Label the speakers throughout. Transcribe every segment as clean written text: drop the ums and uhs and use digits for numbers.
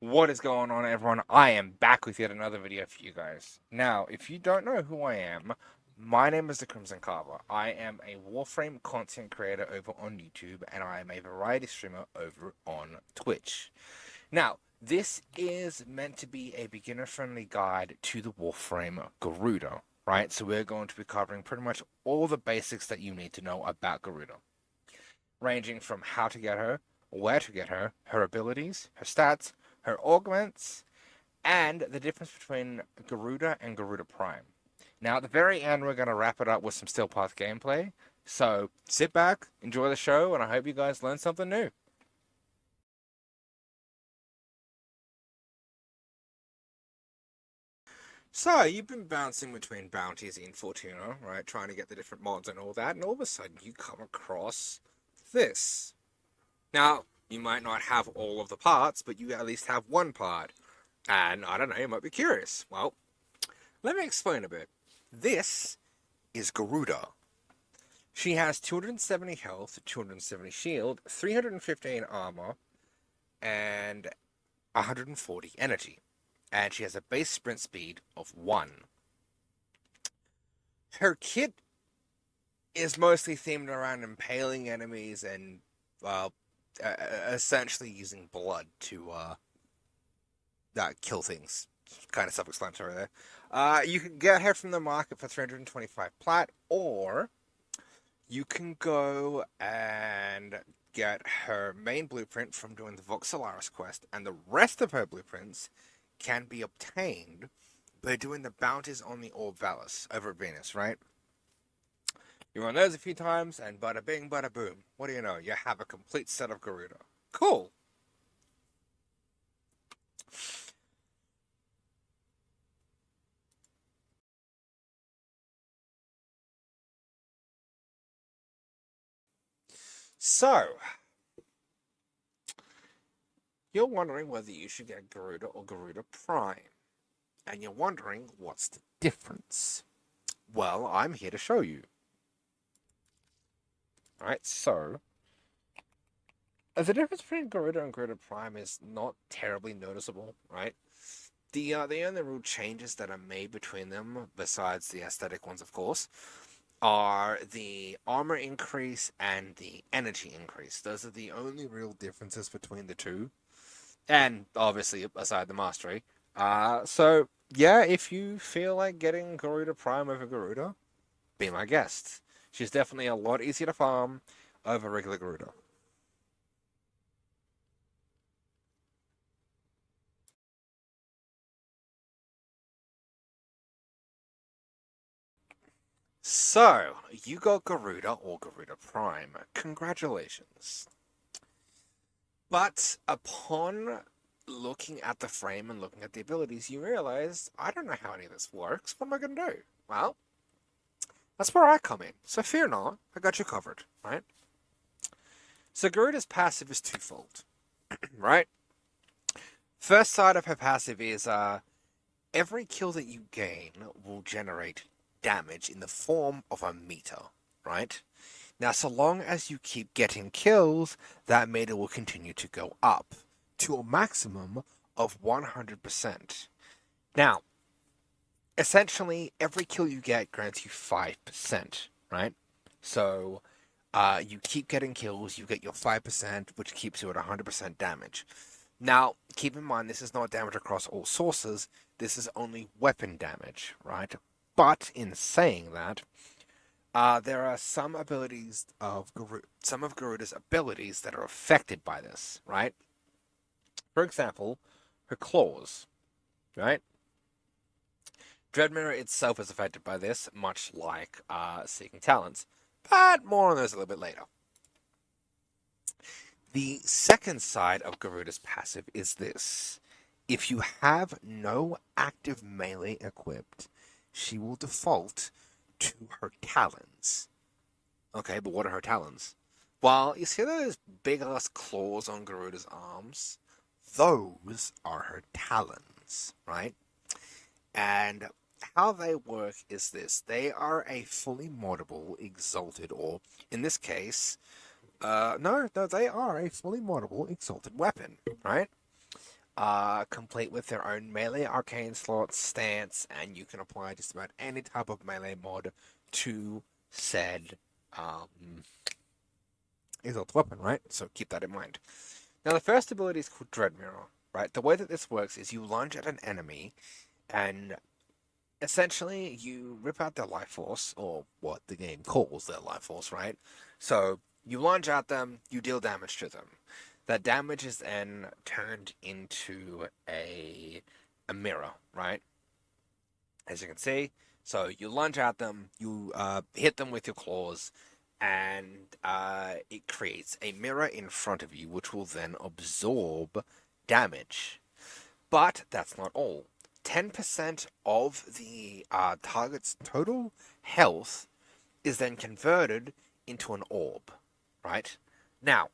Speaker 1: What is going on, everyone? I am back with yet another video for you guys. Now, if you don't know who I am, my name is the Crimson Carver. I am a Warframe content creator over on YouTube, and I am a variety streamer over on Twitch. Now, this is meant to be a beginner-friendly guide to the Warframe Garuda, right? So we're going to be covering pretty much all the basics that you need to know about Garuda, ranging from how to get her, where to get her, her abilities, her stats, her augments, and the difference between Garuda and Garuda Prime. Now, at the very end, we're going to wrap it up with some Steel Path gameplay. So sit back, enjoy the show, and I hope you guys learn something new. So, you've been bouncing between bounties in Fortuna, right, trying to get the different mods and all that, and all of a sudden you come across this. Now, you might not have all of the parts, but you at least have one part. And, I don't know, you might be curious. Well, let me explain a bit. This is Garuda. She has 270 health, 270 shield, 315 armor, and 140 energy. And she has a base sprint speed of 1. Her kit is mostly themed around impaling enemies and, essentially using blood to kill things. Kind of self-explanatory there. You can get her from the market for 325 plat, or you can go and get her main blueprint from doing the Voxelaris quest, and the rest of her blueprints can be obtained by doing the bounties on the Orb Valis over at Venus, right? You run those a few times, and bada bing, bada boom. What do you know? You have a complete set of Garuda. Cool. So, you're wondering whether you should get Garuda or Garuda Prime. And you're wondering, what's the difference? Well, I'm here to show you. Alright, so the difference between Garuda and Garuda Prime is not terribly noticeable, right? The only real changes that are made between them, besides the aesthetic ones, of course, are the armor increase and the energy increase. Those are the only real differences between the two. And obviously, aside the mastery. So, yeah, if you feel like getting Garuda Prime over Garuda, be my guest. She's definitely a lot easier to farm over regular Garuda. So, you got Garuda or Garuda Prime. Congratulations. But upon looking at the frame and looking at the abilities, you realize, I don't know how any of this works. What am I going to do? Well, that's where I come in. So fear not, I got you covered, right? So Garuda's passive is twofold, right? First side of her passive is every kill that you gain will generate damage in the form of a meter, right? Now, so long as you keep getting kills, that meter will continue to go up to a maximum of 100%. Now, essentially, every kill you get grants you 5%, right? So, you keep getting kills, you get your 5%, which keeps you at 100% damage. Now, keep in mind, this is not damage across all sources, this is only weapon damage, right? But in saying that, there are some abilities of some of Garuda's abilities that are affected by this, right? For example, her claws, right? Dreadmirror itself is affected by this, much like Seeking Talents, but more on those a little bit later. The second side of Garuda's passive is this. If you have no active melee equipped, she will default to her talons. Okay, but what are her talons? Well, you see those big-ass claws on Garuda's arms? Those are her talons, right? And how they work is this. They are a fully moddable, exalted, or, in this case, no, they are a fully moddable, exalted weapon, right? complete with their own melee arcane slots, stance, and you can apply just about any type of melee mod to said Exalt weapon, right? So keep that in mind. Now, the first ability is called Dread Mirror, right? The way that this works is you lunge at an enemy, and essentially you rip out their life force, or what the game calls their life force, right? So you lunge at them, you deal damage to them. That damage is then turned into a mirror, right? As you can see. So you lunge at them, you hit them with your claws, and it creates a mirror in front of you, which will then absorb damage. But that's not all. 10% of the target's total health is then converted into an orb, right? Now,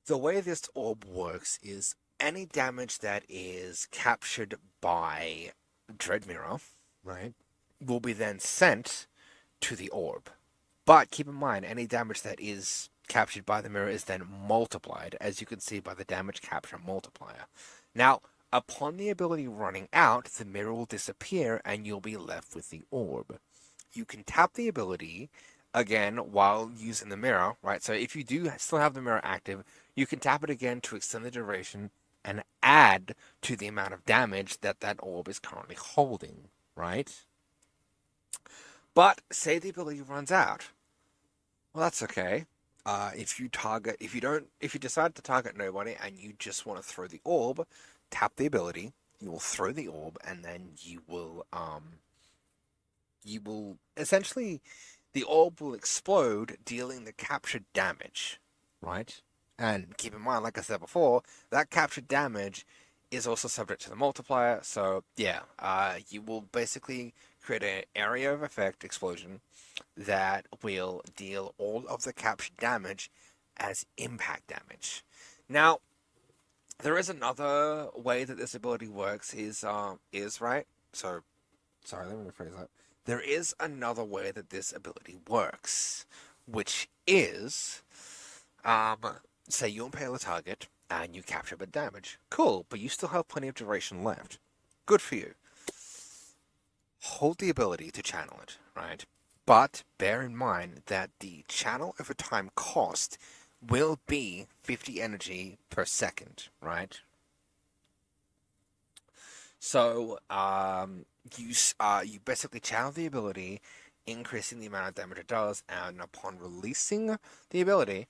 Speaker 1: the way this orb works is any damage that is captured by Dread Mirror, right, will be then sent to the orb. But keep in mind, any damage that is captured by the mirror is then multiplied, as you can see by the damage capture multiplier. Now, upon the ability running out, the mirror will disappear and you'll be left with the orb. You can tap the ability again while using the mirror, right? So if you do still have the mirror active, you can tap it again to extend the duration and add to the amount of damage that that orb is currently holding, right? But say the ability runs out. Well, that's okay. If you decide to target nobody and you just want to throw the orb, tap the ability. You will throw the orb, and then you will essentially, the orb will explode, dealing the captured damage, right? And keep in mind, like I said before, that captured damage is also subject to the multiplier. So yeah, you will basically create an area of effect explosion that will deal all of the captured damage as impact damage. Now, there is another way that this ability works. Is right. So, sorry, let me rephrase that. There is another way that this ability works, which is, say you impale a target and you capture a bit of damage. Cool, but you still have plenty of duration left. Good for you. Hold the ability to channel it, right? But bear in mind that the channel over time cost will be 50 energy per second, right? So you basically channel the ability, increasing the amount of damage it does, and upon releasing the ability,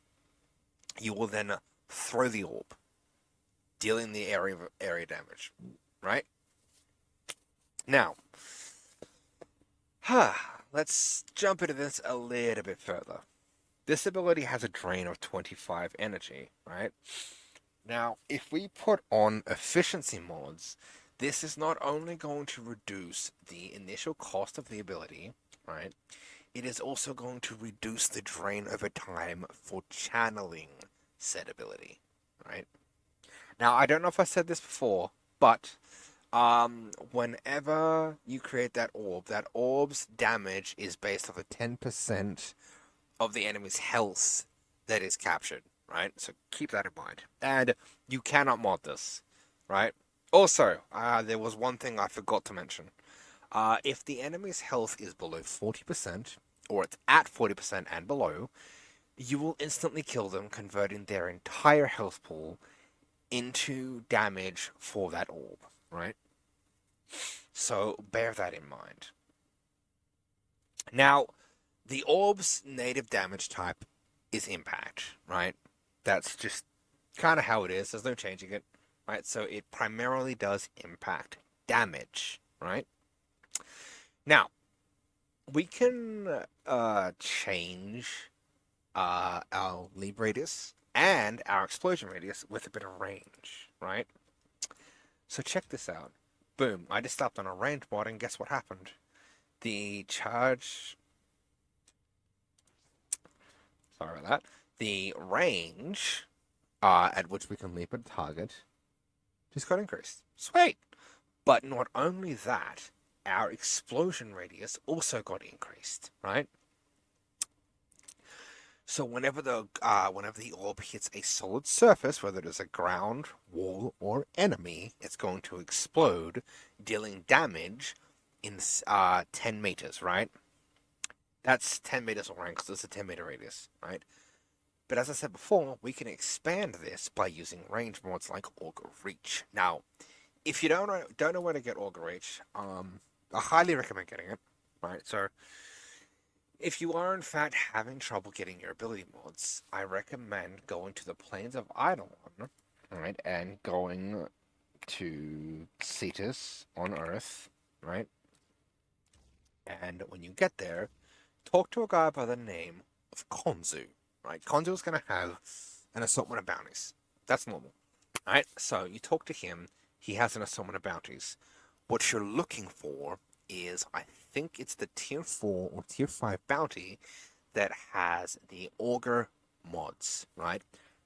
Speaker 1: you will then throw the orb, dealing the area damage, right? Now, let's jump into this a little bit further. This ability has a drain of 25 energy, right? Now, if we put on efficiency mods, this is not only going to reduce the initial cost of the ability, right? It is also going to reduce the drain over time for channeling said ability, right? Now, I don't know if I said this before, but whenever you create that orb's damage is based off of 10% of the enemy's health that is captured, right? So keep that in mind. And you cannot mod this, right? Also, there was one thing I forgot to mention. If the enemy's health is below 40%, or it's at 40% and below, you will instantly kill them, converting their entire health pool into damage for that orb, right? So bear that in mind. Now, the orb's native damage type is impact, right? That's just kind of how it is. There's no changing it, right? So it primarily does impact damage, right? Now, we can change our leap radius and our explosion radius with a bit of range, right? So check this out. Boom, I just stopped on a range mod and guess what happened? The charge... Sorry about that. The range at which we can leap at a target just got increased. Sweet! But not only that, our explosion radius also got increased, right? So whenever the orb hits a solid surface, whether it is a ground, wall, or enemy, it's going to explode, dealing damage in 10 meters, right? That's 10 meters away because it's a 10-meter radius, right? But as I said before, we can expand this by using range mods like Augur Reach. Now, if you don't know where to get Augur Reach, I highly recommend getting it, right? So if you are in fact having trouble getting your ability mods, I recommend going to the Plains of Eidolon, right, and going to Cetus on Earth, right? And when you get there, talk to a guy by the name of Konzu, right? Konzu is going to have an assortment of bounties. That's normal, right? So you talk to him, he has an assortment of bounties. What you're looking for is, I think it's the tier 4 or tier 5 bounty that has the Augur mods, right?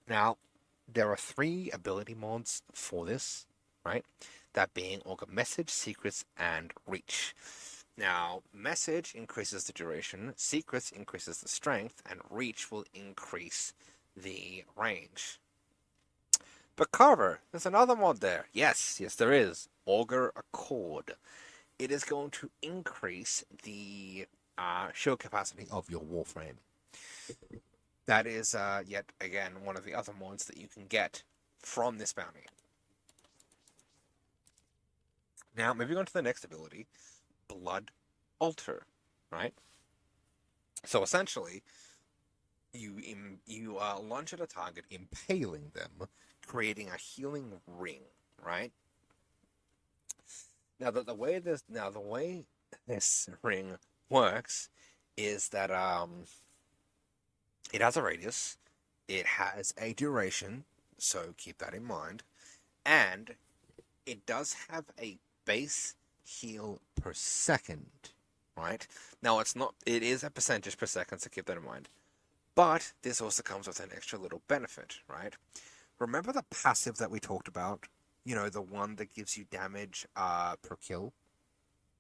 Speaker 1: Now, there are 3 ability mods for this, right? That being Augur Message, Secrets, and Reach. Now, Message increases the duration, Secrets increases the strength, and Reach will increase the range. But Carver, there's another mod there. Yes, there is. Augur Accord. It is going to increase the shield capacity of your Warframe. That is, yet again, one of the other mods that you can get from this bounty. Now, moving on to the next ability, Blood Altar, right? So essentially, you launch at a target, impaling them, creating a healing ring, right? Now, the way this ring works is that it has a radius, it has a duration, so keep that in mind, and it does have a base heal per second, right? Now, it is a percentage per second, so keep that in mind. But this also comes with an extra little benefit, right? Remember the passive that we talked about? You know, the one that gives you damage per kill?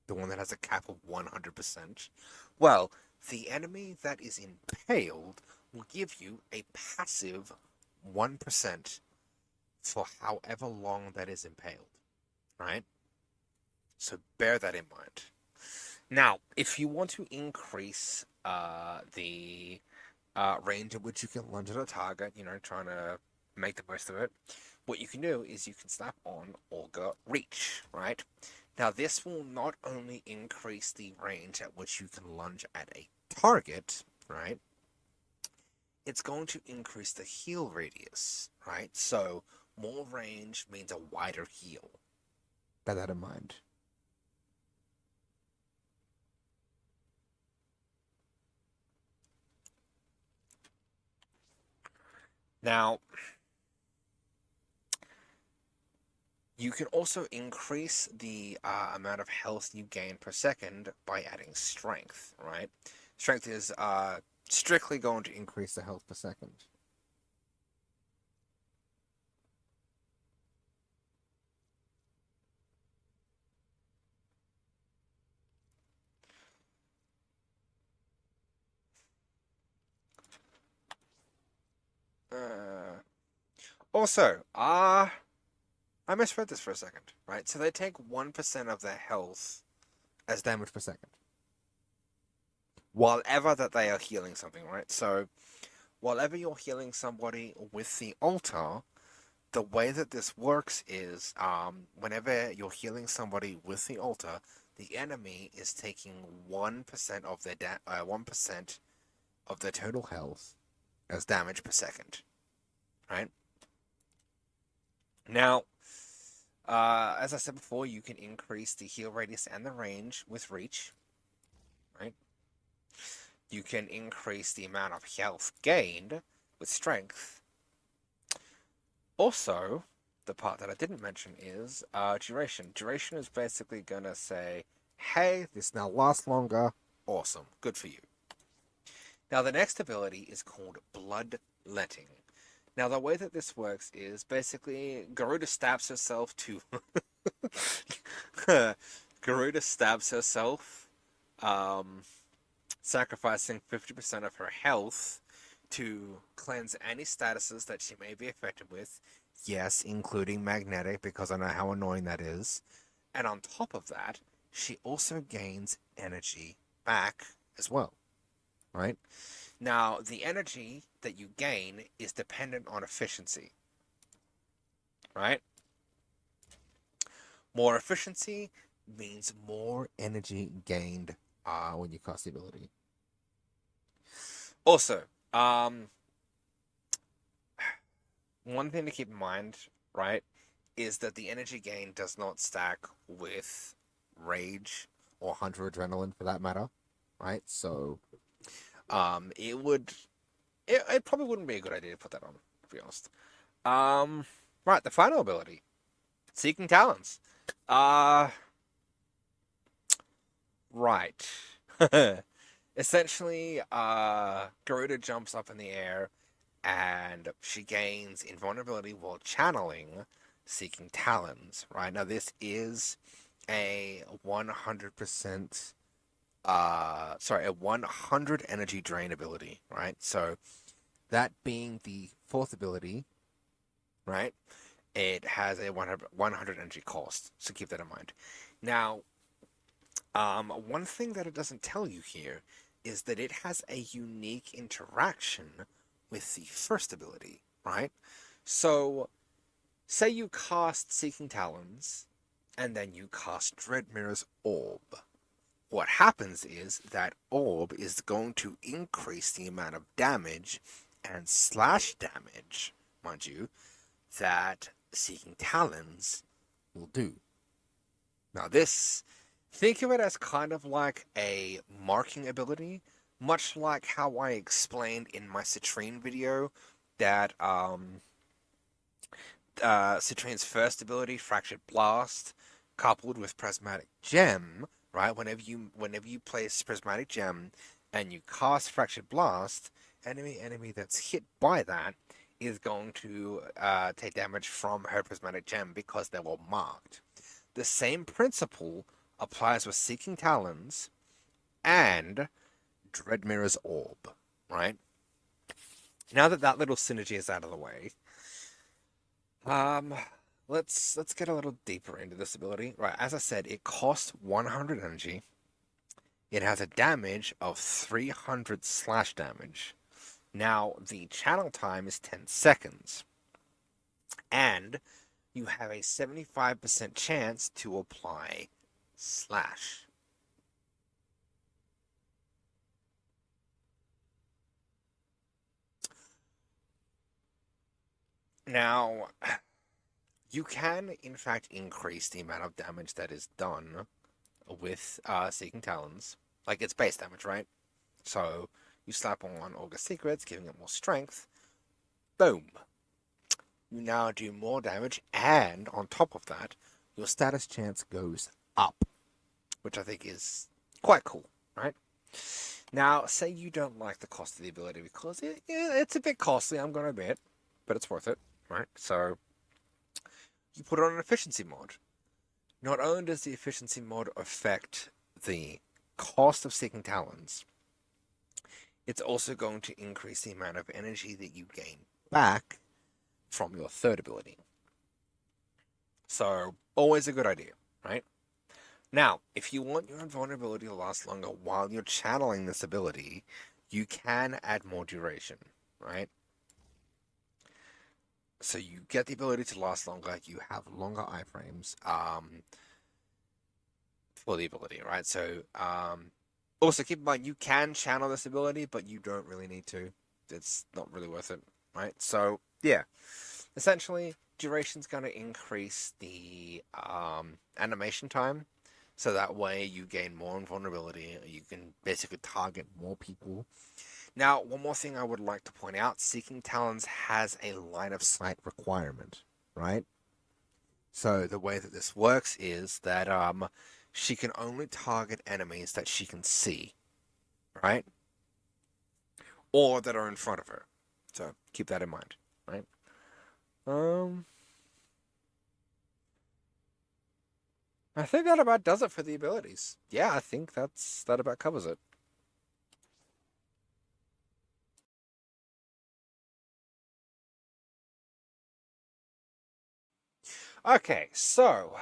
Speaker 1: The one that has a cap of 100%? Well, the enemy that is impaled will give you a passive 1% for however long that is impaled, right? So bear that in mind. Now, if you want to increase the range at which you can lunge at a target, trying to make the most of it, what you can do is you can slap on Augur Reach, right? Now, this will not only increase the range at which you can lunge at a target, right? It's going to increase the heal radius, right? So, more range means a wider heal. Bear that in mind. Now, you can also increase the amount of health you gain per second by adding strength, right? Strength is strictly going to increase the health per second. Also, I misread this for a second, right? So they take 1% of their health as damage per second. While ever that they are healing something, right? So, while ever you're healing somebody with the altar, the way that this works is, whenever you're healing somebody with the altar, the enemy is taking 1% of their 1% of their total health as damage per second, right? Now, as I said before, you can increase the heal radius and the range with Reach, right? You can increase the amount of health gained with Strength. Also, the part that I didn't mention is duration. Duration is basically going to say, hey, this now lasts longer. Awesome. Good for you. Now, the next ability is called Bloodletting. Now, the way that this works is basically Garuda stabs herself to. Garuda stabs herself, sacrificing 50% of her health to cleanse any statuses that she may be affected with. Yes, including magnetic, because I know how annoying that is. And on top of that, she also gains energy back as well, right? Now, the energy that you gain is dependent on efficiency, right? More efficiency means more energy gained when you cast the ability. Also, one thing to keep in mind, right, is that the energy gain does not stack with rage or hunter adrenaline for that matter, right? So, it probably wouldn't be a good idea to put that on, to be honest. Right, the final ability, Seeking Talons. Right. Essentially, Garuda jumps up in the air and she gains invulnerability while channeling Seeking Talons. Right now, this is a 100%, a 100 energy drain ability. Right, so that being the fourth ability, right? It has a 100 energy cost, so keep that in mind. Now, one thing that it doesn't tell you here is that it has a unique interaction with the first ability, right? So, say you cast Seeking Talons, and then you cast Dreadmirror's Orb. What happens is that orb is going to increase the amount of damage and slash damage, mind you, that Seeking Talons will do. Now this, think of it as kind of like a marking ability, much like how I explained in my Citrine video that Citrine's first ability, Fractured Blast, coupled with Prismatic Gem, right? Whenever you place Prismatic Gem and you cast Fractured Blast, enemy that's hit by that is going to take damage from her Prismatic Gem because they were marked. The same principle applies with Seeking Talons and Dreadmirror's Orb, right? Now that that little synergy is out of the way, let's get a little deeper into this ability. Right, as I said, it costs 100 energy. It has a damage of 300 slash damage. Now, the channel time is 10 seconds. And you have a 75% chance to apply slash. Now, you can, in fact, increase the amount of damage that is done with Seeking Talons. Like, it's base damage, right? So, you slap on August Secrets, giving it more strength. Boom. You now do more damage, and on top of that, your status chance goes up, which I think is quite cool, right? Now, say you don't like the cost of the ability because it's a bit costly, I'm going to admit, but it's worth it, right? So, you put it on an efficiency mod. Not only does the efficiency mod affect the cost of Seeking Talons, it's also going to increase the amount of energy that you gain back from your third ability. So, always a good idea, right? Now, if you want your invulnerability to last longer while you're channeling this ability, you can add more duration, right? So you get the ability to last longer, you have longer iframes for the ability, right? So, also keep in mind, you can channel this ability, but you don't really need to. It's not really worth it, right? So, yeah. Essentially, duration's going to increase the animation time, so that way you gain more invulnerability. You can basically target more people. Now, one more thing I would like to point out, Seeking Talons has a line of sight requirement, right? So the way that this works is that she can only target enemies that she can see, right? Or that are in front of her. So keep that in mind, right? I think that about does it for the abilities. Yeah, I think that about covers it. Okay, so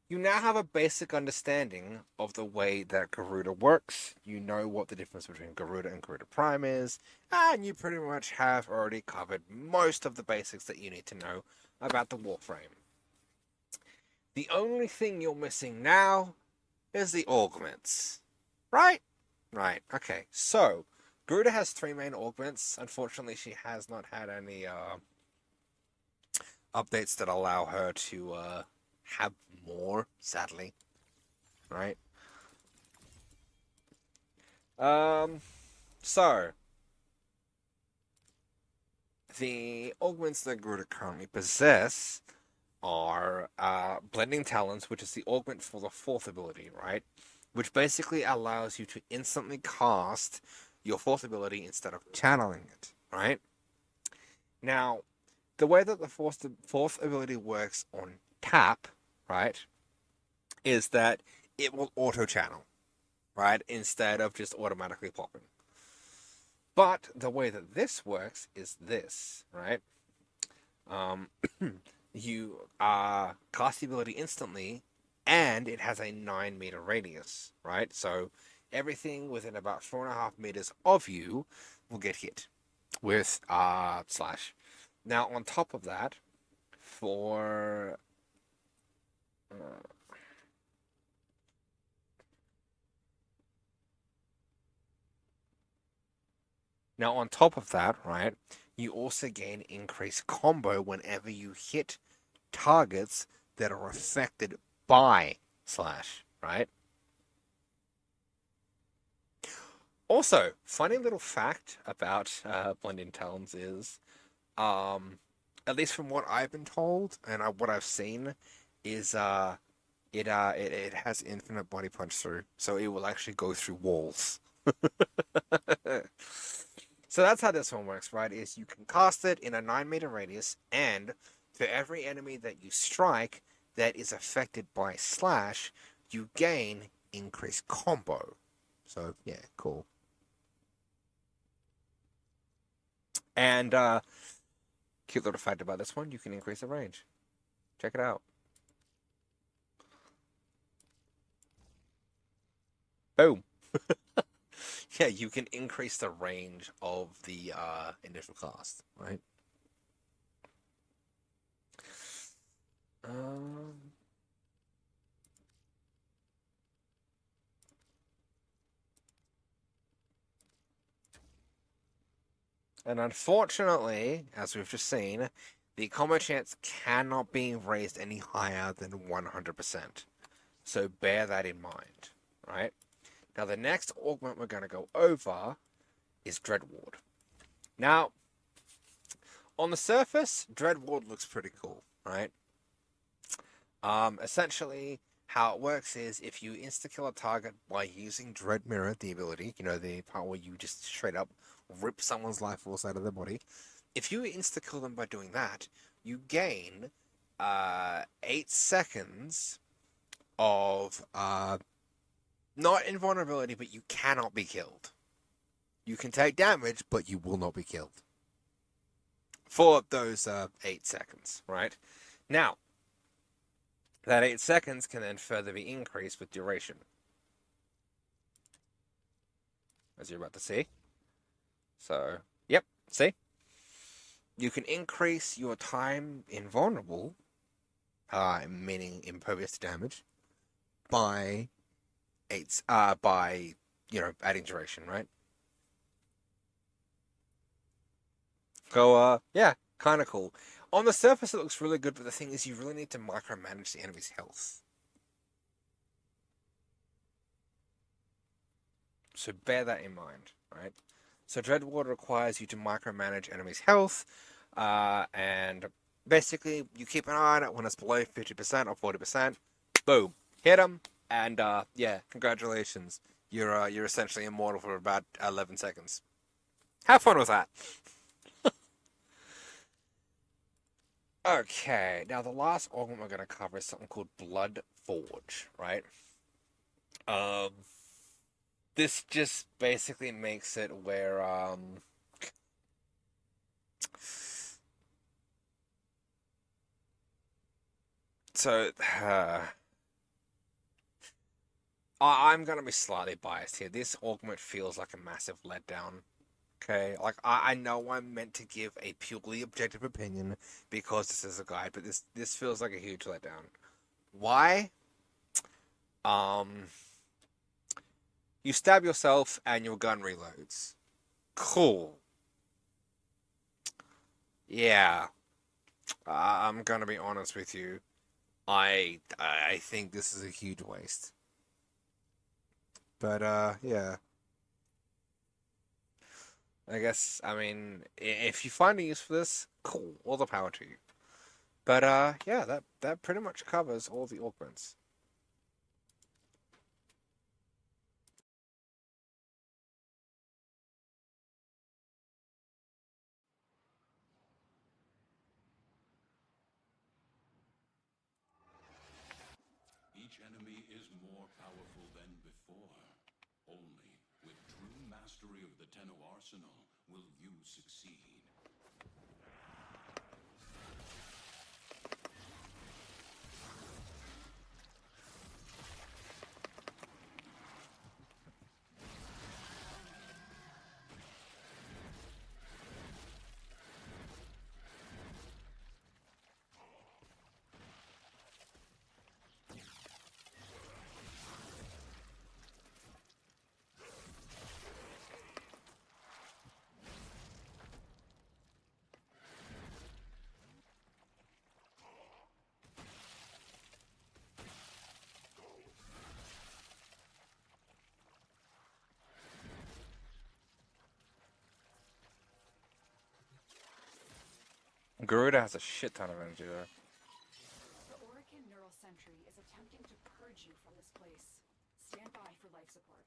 Speaker 1: you now have a basic understanding of the way that Garuda works. You know what the difference between Garuda and Garuda Prime is, and you pretty much have already covered most of the basics that you need to know about the Warframe. The only thing you're missing now is the Augments. Right? Right, okay. So, Garuda has three main Augments. Unfortunately, she has not had any updates that allow her to have more, sadly. Right? Um, so, the augments that Garuda currently possess are Blending Talons, which is the augment for the fourth ability, right? Which basically allows you to instantly cast your fourth ability instead of channeling it, right? Now, the way that the fourth ability works on tap, right, is that it will auto channel, right, instead of just automatically popping. But the way that this works is this, right? Um, you cast the ability instantly, and it has a 9 meter radius, right? So everything within about 4.5 meters of you will get hit with slash. Now on top of that, for now on top of that, right? You also gain increased combo whenever you hit targets that are affected by slash, right? Also, funny little fact about Blending Talons is, at least from what I've been told and what I've seen, is it has infinite body punch through, so it will actually go through walls. So that's how this one works, right? Is you can cast it in a 9 meter radius, and for every enemy that you strike that is affected by slash, you gain increased combo. So yeah, cool. And cute little fact about this one, you can increase the range. Check it out. Boom. Yeah, you can increase the range of the initial cast, right? Um, and unfortunately, as we've just seen, the combo chance cannot be raised any higher than 100%. So bear that in mind, right? Now, the next augment we're going to go over is Dread Ward. Now, on the surface, Dread Ward looks pretty cool, right? Essentially, how it works is if you insta-kill a target by using Dread Mirror, the ability, you know, the part where you just straight up rip someone's life force out of their body. If you insta-kill them by doing that, you gain 8 seconds of not invulnerability, but you cannot be killed. You can take damage, but you will not be killed for those 8 seconds, right? Now, that 8 seconds can then further be increased with duration, as you're about to see. So, yep, see? You can increase your time invulnerable, meaning impervious to damage, by adding duration, right? So, yeah, kind of cool. On the surface, it looks really good, but the thing is, you really need to micromanage the enemy's health. So bear that in mind, right? So Dreadward requires you to micromanage enemies' health, and basically you keep an eye on it when it's below 50% or 40%. Boom, hit them, and yeah, congratulations. You're essentially immortal for about 11 seconds. Have fun with that. Okay, now the last augment we're going to cover is something called Blood Forge, right? Um, this just basically makes it where So, I'm gonna be slightly biased here. This augment feels like a massive letdown. Okay, like I know I'm meant to give a purely objective opinion because this is a guide, but this feels like a huge letdown. Why? Um, you stab yourself and your gun reloads. Cool. Yeah, I'm gonna be honest with you. I think this is a huge waste. But yeah. I guess I mean if you find a use for this, cool, all the power to you. But yeah, that pretty much covers all the augments.
Speaker 2: Each enemy is more powerful than before. Only with true mastery of the Tenno arsenal will you succeed.
Speaker 1: Garuda has a shit ton of energy though.
Speaker 3: The Orican Neural Sentry is attempting to purge you from this place. Stand by for life support.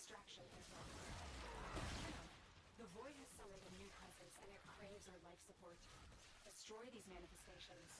Speaker 3: distraction is wrong. The void has summoned a new presence, and it craves our life support. Destroy these manifestations.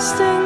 Speaker 4: Lasting